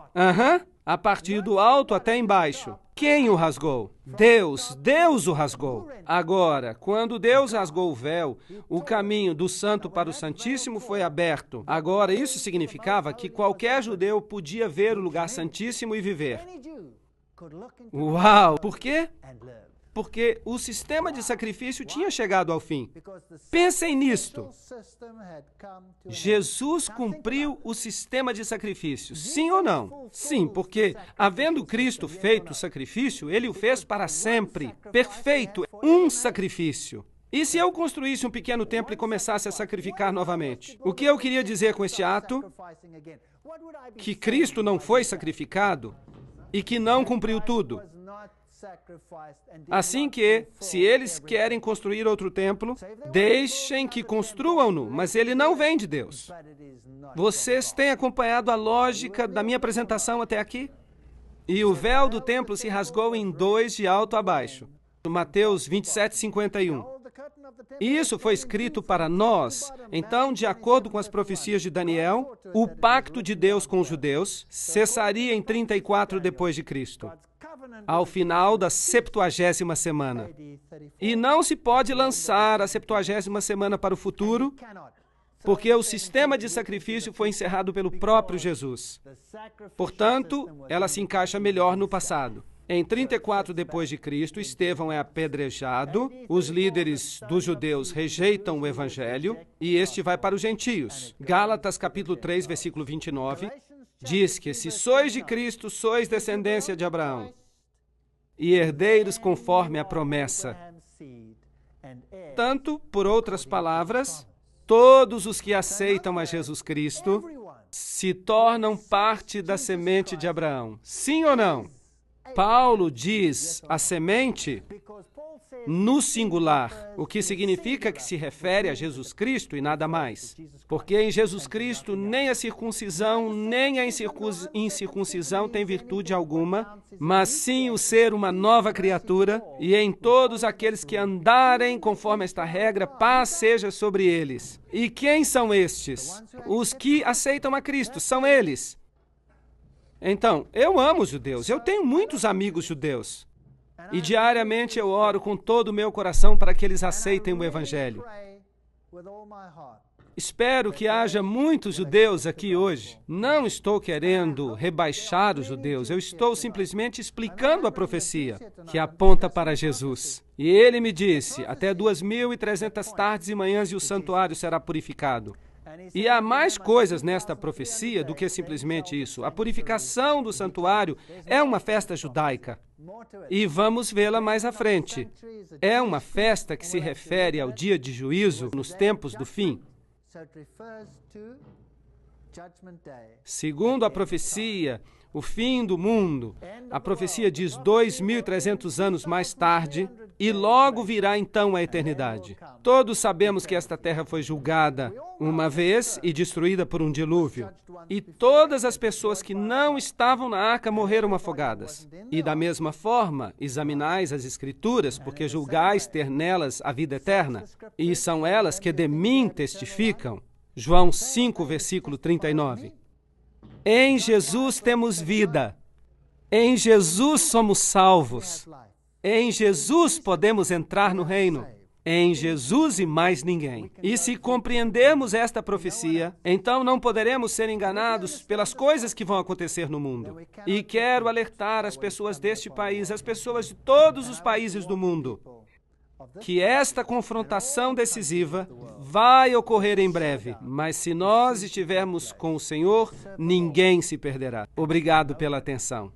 A partir do alto até embaixo. Quem o rasgou? Deus o rasgou. Agora, quando Deus rasgou o véu, o caminho do Santo para o Santíssimo foi aberto. Agora, isso significava que qualquer judeu podia ver o lugar santíssimo e viver. Uau! Por quê? Porque o sistema de sacrifício tinha chegado ao fim. Pensem nisto. Jesus cumpriu o sistema de sacrifício, sim ou não? Sim, porque, havendo Cristo feito o sacrifício, ele o fez para sempre. Perfeito, um sacrifício. E se eu construísse um pequeno templo e começasse a sacrificar novamente? O que eu queria dizer com este ato? Que Cristo não foi sacrificado e que não cumpriu tudo. Assim que, se eles querem construir outro templo, deixem que construam-no, mas ele não vem de Deus. Vocês têm acompanhado a lógica da minha apresentação até aqui? E o véu do templo se rasgou em dois, de alto a baixo. Mateus 27:51. Isso foi escrito para nós. Então, de acordo com as profecias de Daniel, o pacto de Deus com os judeus cessaria em 34 depois de Cristo, ao final da 70ª semana. E não se pode lançar a 70ª semana para o futuro, porque o sistema de sacrifício foi encerrado pelo próprio Jesus. Portanto, ela se encaixa melhor no passado. Em 34 depois de Cristo, Estevão é apedrejado, os líderes dos judeus rejeitam o evangelho e este vai para os gentios. Gálatas capítulo 3, versículo 29, diz que se sois de Cristo, sois descendência de Abraão e herdeiros conforme a promessa. Tanto, por outras palavras, todos os que aceitam a Jesus Cristo se tornam parte da semente de Abraão. Sim ou não? Paulo diz a semente no singular, o que significa que se refere a Jesus Cristo e nada mais. Porque em Jesus Cristo nem a circuncisão nem a incircuncisão tem virtude alguma, mas sim o ser uma nova criatura, e em todos aqueles que andarem conforme esta regra, paz seja sobre eles. E quem são estes? Os que aceitam a Cristo, são eles. Então, eu amo os judeus, eu tenho muitos amigos judeus. E diariamente eu oro com todo o meu coração para que eles aceitem o Evangelho. Espero que haja muitos judeus aqui hoje. Não estou querendo rebaixar os judeus, eu estou simplesmente explicando a profecia que aponta para Jesus. E ele me disse, até 2.300 tardes e manhãs e o santuário será purificado. E há mais coisas nesta profecia do que simplesmente isso. A purificação do santuário é uma festa judaica. E vamos vê-la mais à frente. É uma festa que se refere ao dia de juízo nos tempos do fim. Segundo a profecia, o fim do mundo, a profecia diz 2.300 anos mais tarde, e logo virá então a eternidade. Todos sabemos que esta terra foi julgada uma vez e destruída por um dilúvio. E todas as pessoas que não estavam na arca morreram afogadas. E da mesma forma, examinais as Escrituras, porque julgais ter nelas a vida eterna, e são elas que de mim testificam. João 5, versículo 39. Em Jesus temos vida. Em Jesus somos salvos. Em Jesus podemos entrar no reino. Em Jesus e mais ninguém. E se compreendermos esta profecia, então não poderemos ser enganados pelas coisas que vão acontecer no mundo. E quero alertar as pessoas deste país, as pessoas de todos os países do mundo, que esta confrontação decisiva vai ocorrer em breve. Mas se nós estivermos com o Senhor, ninguém se perderá. Obrigado pela atenção.